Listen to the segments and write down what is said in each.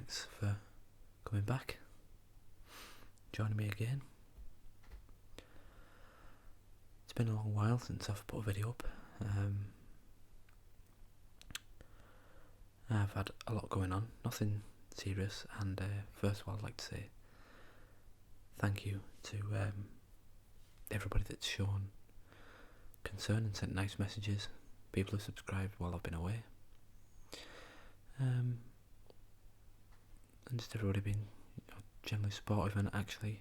thanks for coming back, joining me again. It's been a long while since I've put a video up. I've had a lot going on, nothing serious, and first of all I'd like to say thank you to everybody that's shown concern and sent nice messages, people who subscribed while I've been away, and just everybody being generally supportive and actually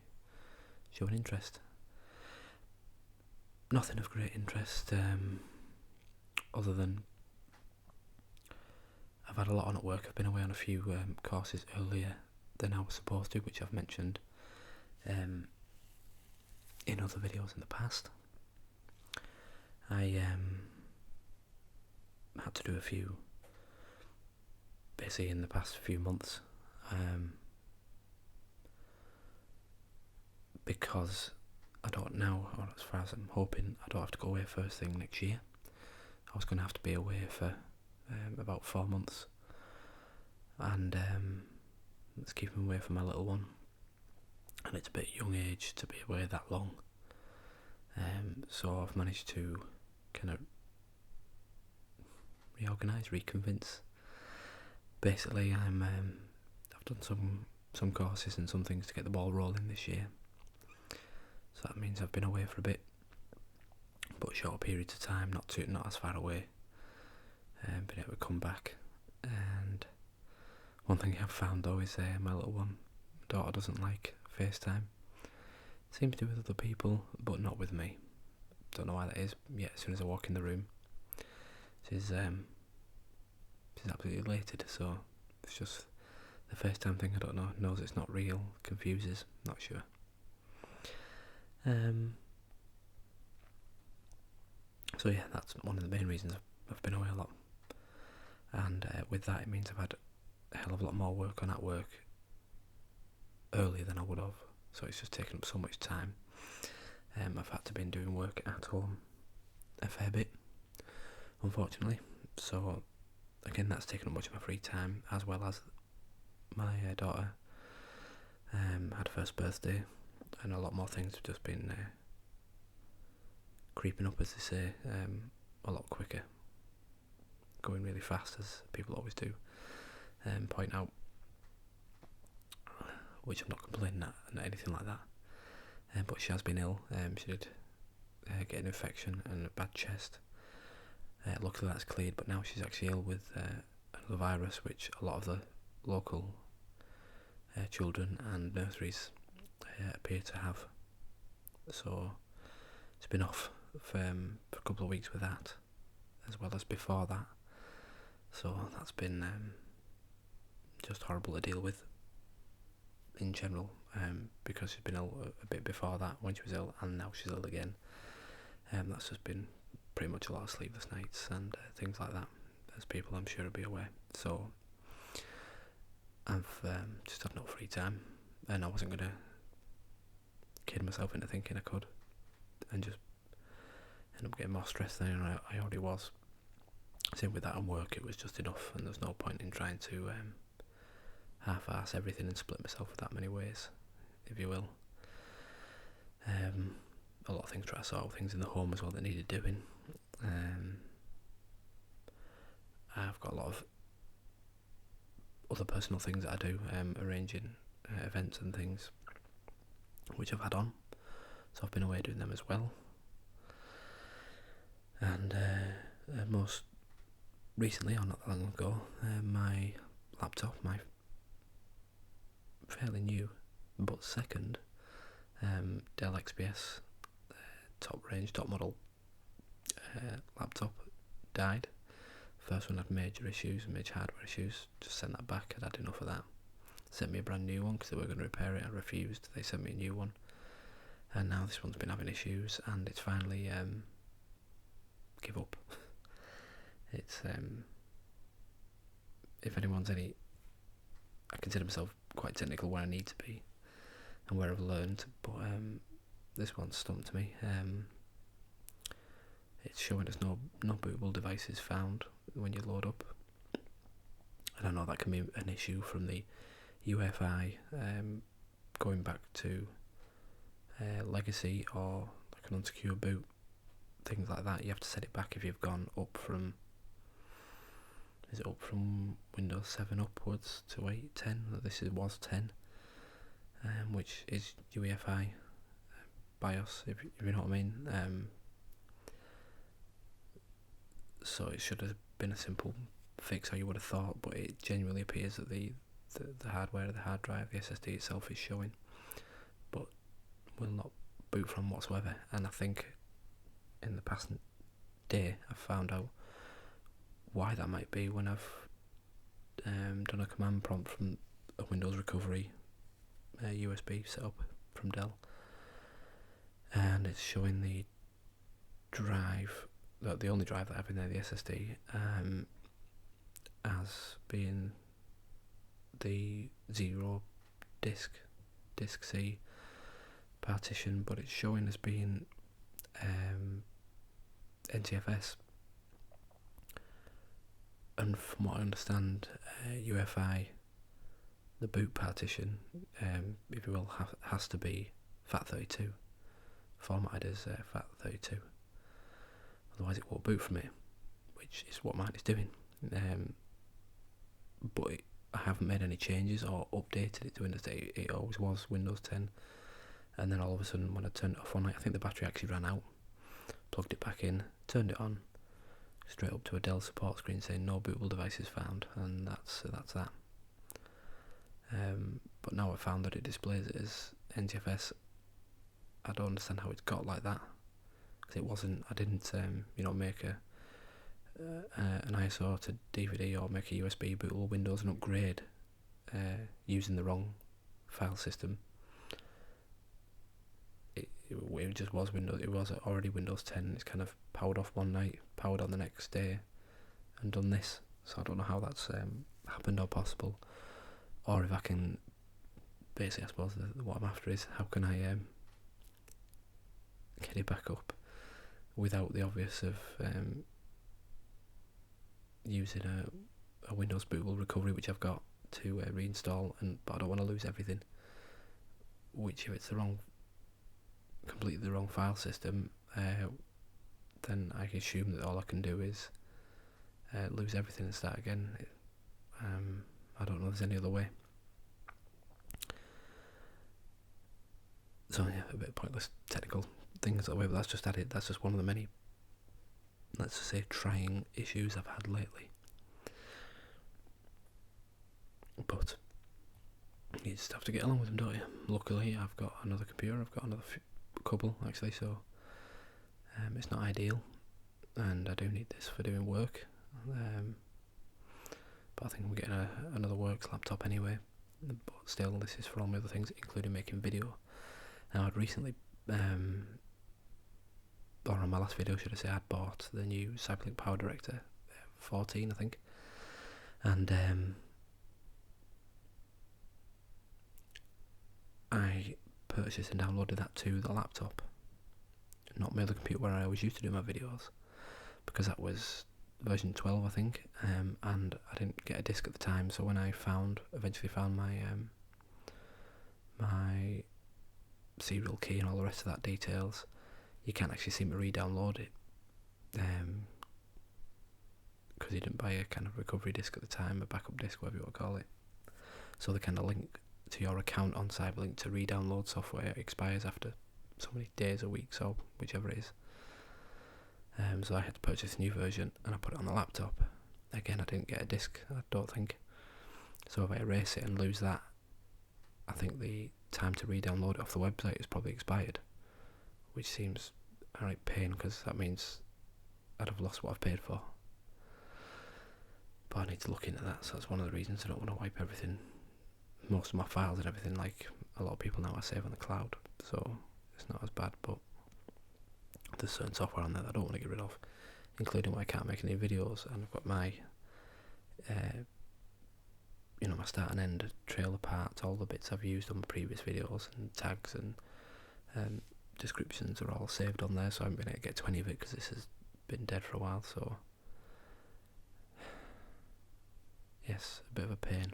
showing interest. Nothing of great interest, other than I've had a lot on at work. I've been away on a few courses earlier than I was supposed to, which I've mentioned in other videos in the past. I had to do a few basically in the past few months, because I don't know, or as far as I'm hoping, I don't have to go away first thing next year. I was going to have to be away for about 4 months, and it's keeping away from my little one, and it's a bit young age to be away that long. So I've managed to kind of reorganise, reconvince. Basically, I've done some courses and some things to get the ball rolling this year. So that means I've been away for a bit, but short periods of time, not as far away. Been able to come back, and one thing I've found though is my little one, my daughter, doesn't like FaceTime. Seems to with other people, but not with me. Don't know why that is. Yet as soon as I walk in the room, she's absolutely elated. So it's just the FaceTime thing. I don't know. Knows it's not real. Confuses. Not sure. So yeah, that's one of the main reasons I've been away a lot. And with that, it means I've had a hell of a lot more work on at work earlier than I would have. So it's just taken up so much time. I've had to been doing work at home a fair bit, unfortunately. So again, that's taken up much of my free time, as well as my daughter had first birthday, and a lot more things have just been creeping up, as they say, a lot quicker, going really fast, as people always do point out, which I'm not complaining at anything like that. But she has been ill. She did get an infection and a bad chest. Luckily that's cleared, but now she's actually ill with another virus, which a lot of the local children and nurseries appear to have. So it's been off for a couple of weeks with that, as well as before that. So that's been just horrible to deal with in general, because she's been ill a bit before that when she was ill, and now she's ill again. That's just been pretty much a lot of sleepless nights and things like that, as people I'm sure will be aware. So I've just had no free time, and I wasn't going to kid myself into thinking I could and just end up getting more stressed than I already was. Same with that on work, it was just enough, and there's no point in trying to half-ass everything and split myself that many ways, if you will. A lot of things, try to sort out things in the home as well that needed doing. I've got a lot of other personal things that I do, arranging events and things, which I've had on, so I've been away doing them as well. And most recently, or not that long ago, my laptop, my fairly new but second Dell XPS top model laptop died. First one had major hardware issues. Just sent that back. I'd had enough of that. Sent me a brand new one because they were going to repair it. I refused. They sent me a new one, and now this one's been having issues, and it's finally give up. It's if anyone's I consider myself quite technical where I need to be and where I've learned, but this one stumped me. It's showing us no bootable devices found when you load up and I know that can be an issue from the UEFI, going back to legacy or like an unsecure boot, things like that. You have to set it back if you've gone up from, is it up from Windows 7 upwards to 8, 10? Was 10, which is UEFI BIOS, if you know what I mean. So it should have been a simple fix, or you would have thought, but it genuinely appears that the hardware, the hard drive, the SSD itself is showing, but will not boot from whatsoever. And I think in the past day I've found out why that might be when I've done a command prompt from a Windows recovery USB setup from Dell, and it's showing the drive, the only drive that I have in there, the SSD, as being the 0 disk C partition, but it's showing as being NTFS. And from what I understand, UEFI, the boot partition, if you will, has to be FAT32, formatted as FAT32. Otherwise it won't boot from it, which is what mine is doing. But I haven't made any changes or updated it to Windows 10. It always was Windows 10, and then all of a sudden when I turned it off one night, I think the battery actually ran out, plugged it back in, turned it on, straight up to a Dell support screen saying no bootable devices found, and that's that. But now I've found that it displays it as NTFS. I don't understand how it's got like that, because it wasn't. I didn't, make an ISO to DVD or make a USB bootable Windows and upgrade using the wrong file system. It just was Windows. It was already Windows 10. It's kind of powered off one night, powered on the next day, and done this. So I don't know how that's happened or possible, or if I can. Basically, I suppose what I'm after is how can I get it back up without the obvious of using a Windows bootable recovery, which I've got to reinstall, but I don't want to lose everything. Which, if it's completely the wrong file system, then I assume that all I can do is lose everything and start again. I don't know if there's any other way. So yeah, a bit of pointless technical things that way, but that's just added. That's just one of the many, let's just say, trying issues I've had lately. But you just have to get along with them, don't you? Luckily, I've got another computer. I've got another couple actually, so it's not ideal, and I do need this for doing work. But I think I'm getting another works laptop anyway. But still, this is for all my other things, including making video. Now, I'd recently, or on my last video, should I say, I'd bought the new Cyberlink Power Director 14, I think, and I purchased and downloaded that to the laptop, not my other computer where I always used to do my videos, because that was version 12, I think, and I didn't get a disc at the time. So when I eventually found my my serial key and all the rest of that details, you can't actually seem to re-download it, because you didn't buy a kind of recovery disc at the time, a backup disc, whatever you want to call it. So the kind of link to your account on Cyberlink to re-download software expires after so many days or weeks or whichever it is. So I had to purchase a new version and I put it on the laptop. Again, I didn't get a disc, I don't think. So if I erase it and lose that, I think the time to re-download it off the website is probably expired, which seems a right pain, because that means I'd have lost what I've paid for. But I need to look into that, so that's one of the reasons I don't want to wipe everything, most of my files and everything, like a lot of people now I save on the cloud, so it's not as bad. But there's certain software on there that I don't want to get rid of, including when I can't make any videos, and I've got my my start and end trailer parts, all the bits I've used on my previous videos, and tags and descriptions are all saved on there, so I haven't been able to get to any of it because this has been dead for a while. So yes, a bit of a pain.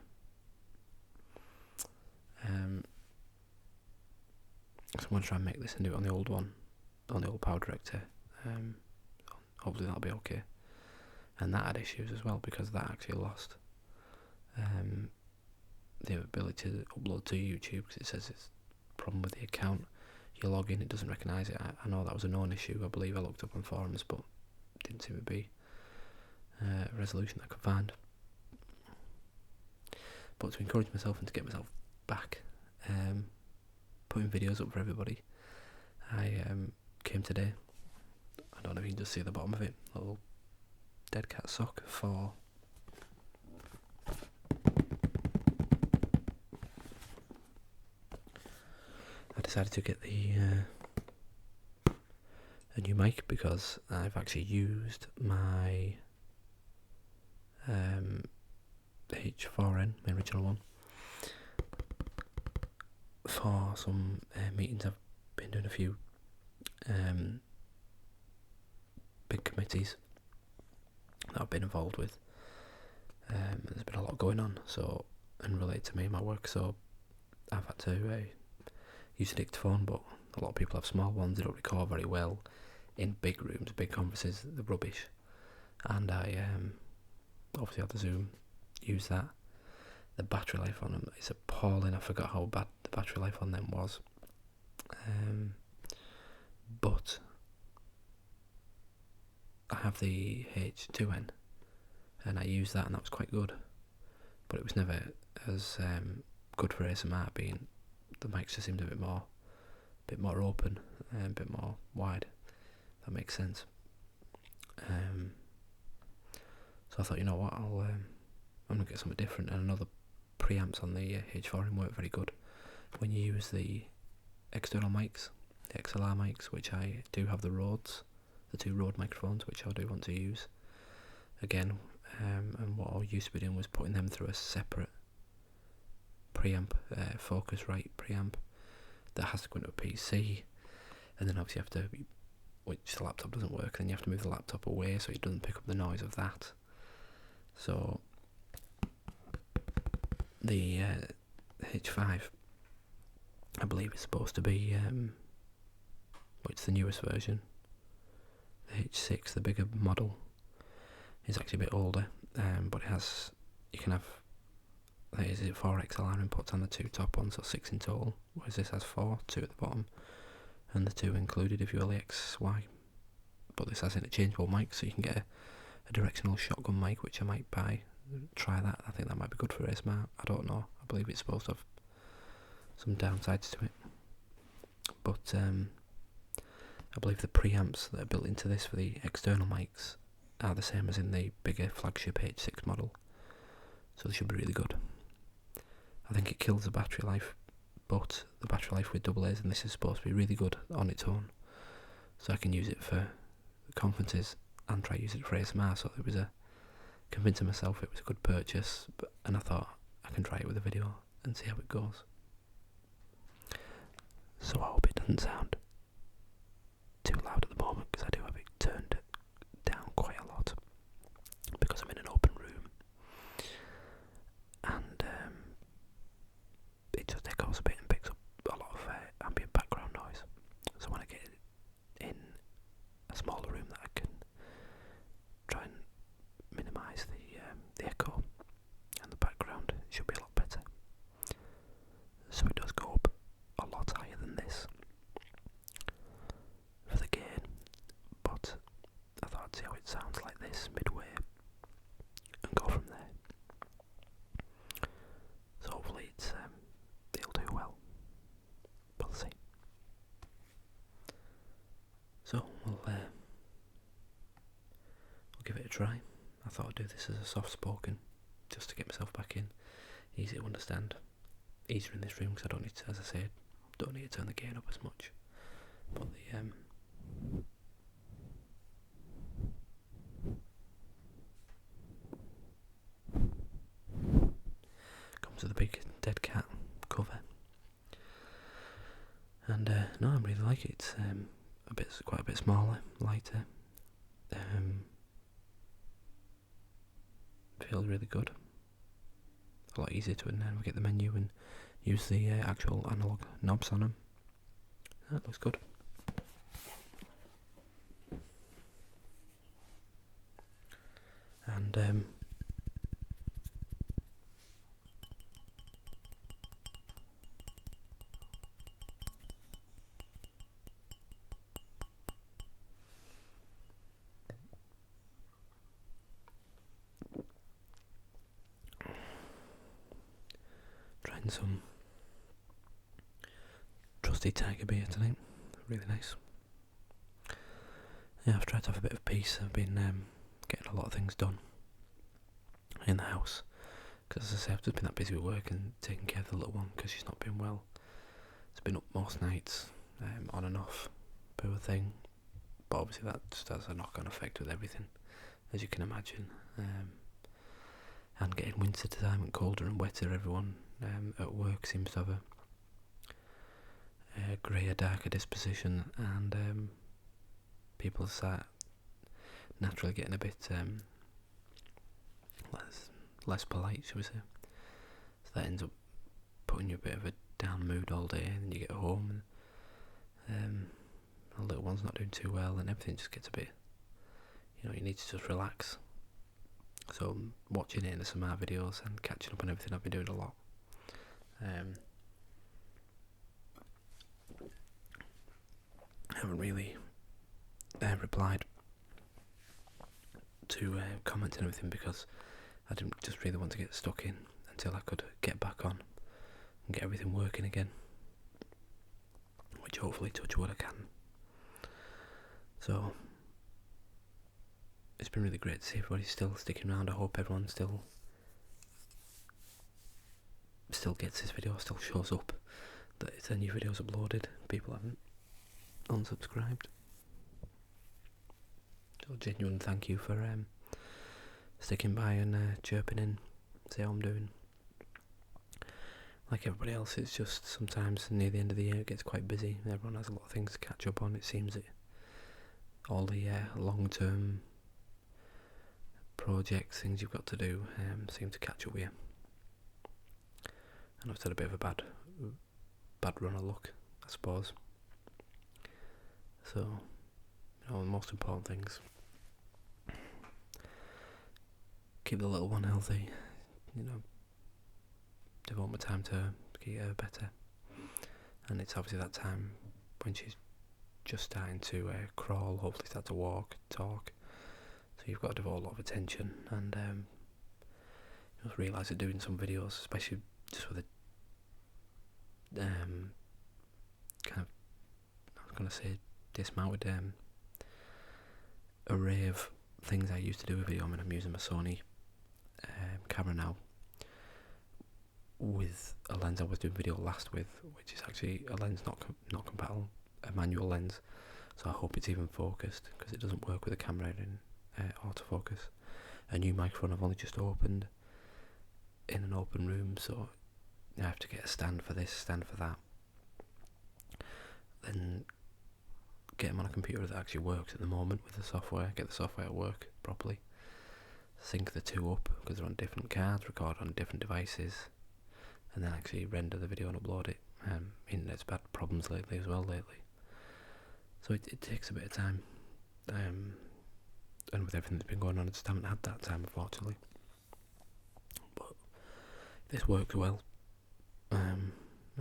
So I'm going to try and make this and do it on the old one, on the old Power Director. Hopefully that'll be okay. And that had issues as well, because that actually lost the ability to upload to YouTube, because it says it's a problem with the account. You log in, it doesn't recognise it. I know that was a known issue. I believe I looked up on forums, but didn't seem to be a resolution I could find. But to encourage myself and to get myself back putting videos up for everybody, I came today. I don't know if you can just see the bottom of it, a little dead cat sock for I decided to get a new mic, because I've actually used my H4n, my original one, for some meetings. I've been doing a few big committees that I've been involved with. There's been a lot going on, so, and related to me and my work, so I've had to use a dictaphone, but a lot of people have small ones. They don't record very well in big rooms, big conferences. They're rubbish. And I obviously had the Zoom, use that. The battery life on them is appalling. I forgot how bad the battery life on them was. But I have the H2n, and I used that, and that was quite good. But it was never as good for ASMR, being the mics just seemed a bit more open and a bit more wide. That makes sense. So I thought, you know what, I'm gonna get something different. And another preamps on the H4n weren't very good when you use the external mics, the XLR mics, which I do have the Rhodes, the two Rode microphones, which I do want to use again. And what I used to be doing was putting them through a separate preamp, Focusrite preamp, that has to go into a PC, and then obviously you have to, which the laptop doesn't work, then you have to move the laptop away so it doesn't pick up the noise of that. So the H5, I believe, is supposed to be, which is the newest version. The H6, the bigger model, is actually a bit older, but it has, you can have, is it 4 XLR inputs on the two top ones, so 6 in total, whereas this has 4, 2 at the bottom, and the 2 included if you will the XY. But this has interchangeable mics, so you can get a directional shotgun mic, which I might buy. Try that. I think that might be good for ASMR. I don't know. I believe it's supposed to have some downsides to it. But I believe the preamps that are built into this for the external mics are the same as in the bigger flagship H6 model. So they should be really good. I think it kills the battery life, but the battery life with AA's, and this is supposed to be really good on its own. So I can use it for conferences and try to use it for ASMR. So it was convincing myself it was a good purchase, and I thought I can try it with a video and see how it goes. So I hope it doesn't sound too loud at the moment, because I do have it turned down quite a lot because I'm in an open room, and it just echoes a bit and picks up a lot of ambient background noise. So when I get in a smaller room that I can try and minimise the echo and the background, it should be a lot better. So it does go up a lot higher than this for the gain, but I thought I'd see how it sounds like this midway and go from there. So hopefully it'll do well. We'll see. So we'll give it a try. I thought I'd do this as a soft spoken, just to get myself back in, easy to understand, easier in this room, because I don't need to, as I said, don't need to turn the gain up as much. But the comes with a big dead cat cover, and no, I really like it. It's quite a bit smaller, lighter. Feels really good. a lot easier to navigate the menu and use the actual analog knobs on them. That looks good. And trying some trusty tiger beer tonight, really nice. Yeah, I've tried to have a bit of peace. I've been getting a lot of things done in the house, because as I say, I've just been that busy with work and taking care of the little one because she's not been well. It's been up most nights, on and off, poor thing, but obviously that just has a knock-on effect with everything, as you can imagine. And getting winter time and colder and wetter, everyone at work seems to have a greyer, darker disposition, and people start naturally getting a bit less polite, shall we say. So that ends up putting you a bit of a down mood all day, and then you get home and the little one's not doing too well, and everything just gets a bit, you need to just relax. So watching ASMR videos and catching up on everything, I've been doing a lot. I haven't really replied to comments and everything because I didn't just really want to get stuck in until I could get back on and get everything working again, which hopefully, touch wood, I can. So it's been really great to see everybody still sticking around. I hope everyone still gets this video, still shows up that it's a new video's uploaded. People haven't unsubscribed. So genuine thank you for sticking by and chirping in, see how I'm doing. Like everybody else, it's just sometimes near the end of the year it gets quite busy. Everyone has a lot of things to catch up on. It seems that all the long-term projects, things you've got to do, seem to catch up with you. And I've had a bit of a bad run of luck, I suppose. So, the most important things: keep the little one healthy, devote my time to get her better. And it's obviously that time when she's just starting to crawl, hopefully start to walk, talk. So you've got to devote a lot of attention, and you must realise that doing some videos, especially just with a kind of, I was going to say dismounted array of things I used to do with video. I mean, I'm using my Sony camera now with a lens I was doing video last with, which is actually a lens not compatible, a manual lens. So I hope it's even focused, because it doesn't work with the camera in autofocus. A new microphone I've only just opened in an open room, so I have to get a stand for this, stand for that. Then get them on a computer that actually works at the moment with the software, get the software to work properly, sync the two up because they're on different cards, record on different devices, and then actually render the video and upload it. Internet's bad problems lately as well so it takes a bit of time, and with everything that's been going on I just haven't had that time, unfortunately. But this works well, and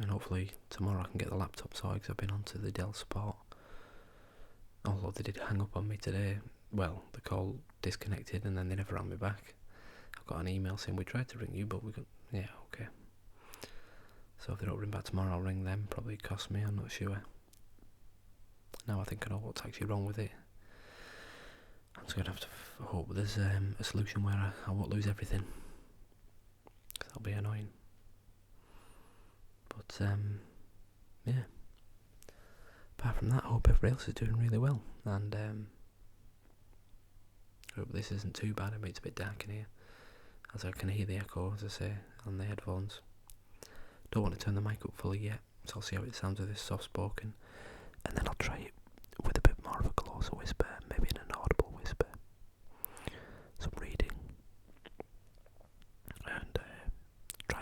hopefully tomorrow I can get the laptop sorted, because I've been onto the Dell support, although they did hang up on me today. Well, the call disconnected and then they never rang me back. I've got an email saying we tried to ring you but we couldn't. Yeah, okay. So if they don't ring back tomorrow, I'll ring them. Probably cost me, I'm not sure. Now I think I know what's actually wrong with it. I'm just going to have to hope there's a solution where I won't lose everything, because that'll be annoying. But yeah, apart from that, I hope everybody else is doing really well, and I hope this isn't too bad. I mean, it's a bit dark in here, as I can hear the echo, as I say, on the headphones. Don't want to turn the mic up fully yet, so I'll see how it sounds with this soft spoken, and then I'll try it with a bit more of a closer whisper, maybe an inaudible whisper, some reading, and try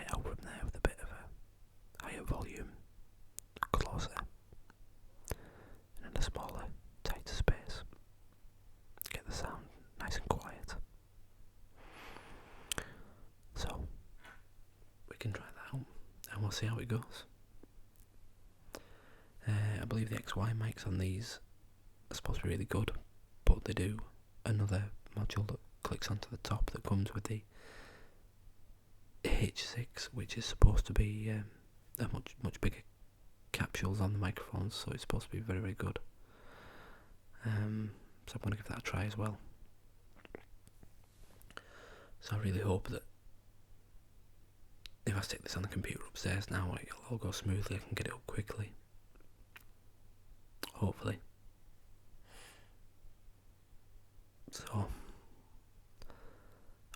volume closer and in a smaller, tighter space. Get the sound nice and quiet. So we can try that out and we'll see how it goes. I believe the XY mics on these are supposed to be really good, but they do another module that clicks onto the top that comes with the H6, which is supposed to be a much bigger capsules on the microphones, so it's supposed to be very, very good. So I'm going to give that a try as well. So I really hope that if I stick this on the computer upstairs now, it'll all go smoothly, I can get it up quickly. Hopefully. So,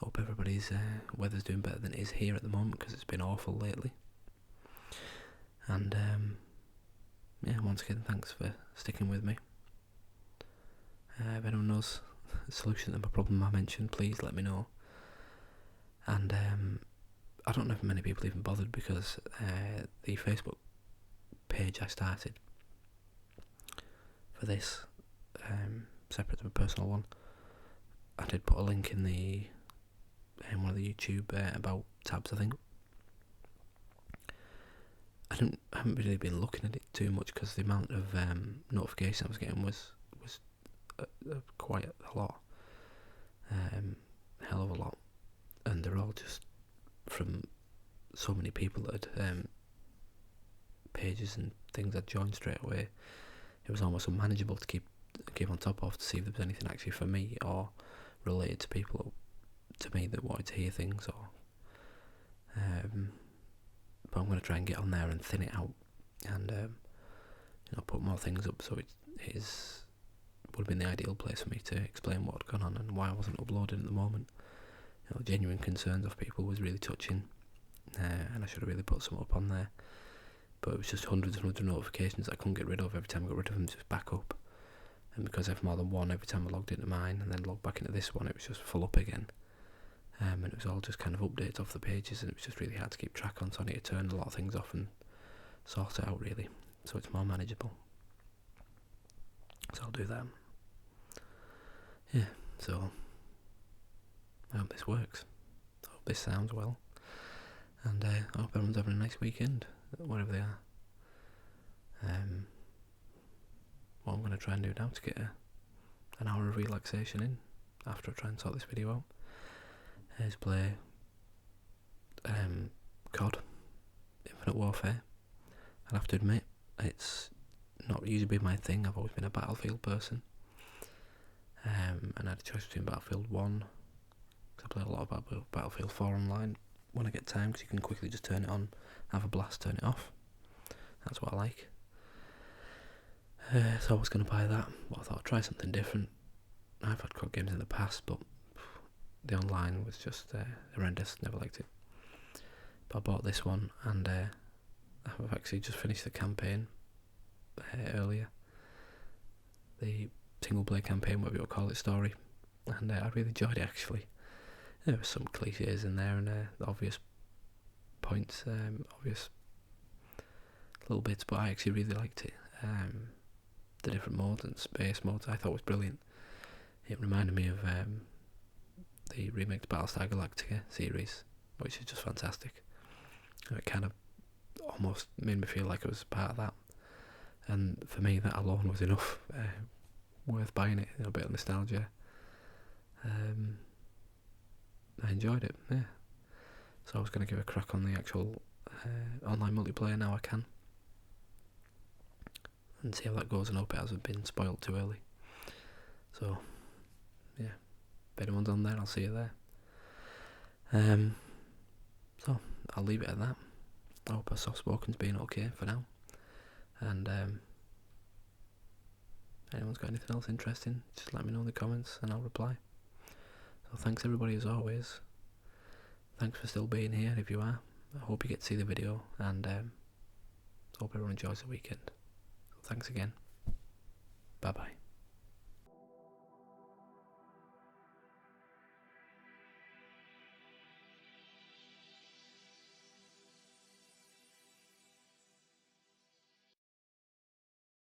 hope everybody's weather's doing better than it is here at the moment, because it's been awful lately. And once again, thanks for sticking with me. If anyone knows a solution to my problem I mentioned, please let me know. And I don't know if many people even bothered, because the Facebook page I started for this, separate to my personal one, I did put a link in one of the YouTube about tabs, I think. I haven't really been looking at it too much, because the amount of notification I was getting was quite a lot, hell of a lot, and they're all just from so many people that had pages and things I'd joined straight away. It was almost unmanageable to keep on top of, to see if there was anything actually for me or related to people to me that wanted to hear things, or but I'm going to try and get on there and thin it out, and put more things up, so it would have been the ideal place for me to explain what had gone on and why I wasn't uploading at the moment. Genuine concerns of people was really touching, and I should have really put some up on there, but it was just hundreds and hundreds of notifications that I couldn't get rid of. Every time I got rid of them, just back up, and because I have more than one, every time I logged into mine and then logged back into this one, it was just full up again. And it was all just kind of updates off the pages, and it was just really hard to keep track on, so I need to turn a lot of things off and sort it out, really, so it's more manageable. So I'll do that. Yeah, so I hope this works. I hope this sounds well, and I hope everyone's having a nice weekend, wherever they are. What I'm going to try and do now to get an hour of relaxation in after I try and sort this video out is play COD, Infinite Warfare. I'll have to admit, it's not usually been my thing. I've always been a Battlefield person, and I had a choice between Battlefield 1, because I play a lot of Battlefield 4 online when I get time, because you can quickly just turn it on, have a blast, turn it off. That's what I like. So I was going to buy that, but I thought I'd try something different. I've had COD games in the past, but the online was just horrendous, never liked it. But I bought this one, and I've actually just finished the campaign earlier. The single player campaign, whatever you call it, story. And I really enjoyed it, actually. There were some cliches in there, and obvious points, obvious little bits, but I actually really liked it. The different modes and space modes I thought was brilliant. It reminded me of the remixed Battlestar Galactica series, which is just fantastic. It kind of almost made me feel like I was part of that, and for me that alone was enough, worth buying it. A bit of nostalgia. I enjoyed it, yeah. So I was going to give a crack on the actual online multiplayer now I can, and see how that goes, and hope it hasn't been spoiled too early. So yeah, if anyone's on there, I'll see you there. So I'll leave it at that. I hope our soft spoken's been okay for now, and anyone's got anything else interesting, just let me know in the comments and I'll reply. So thanks everybody as always. Thanks for still being here if you are. I hope you get to see the video, and hope everyone enjoys the weekend. Thanks again. Bye bye.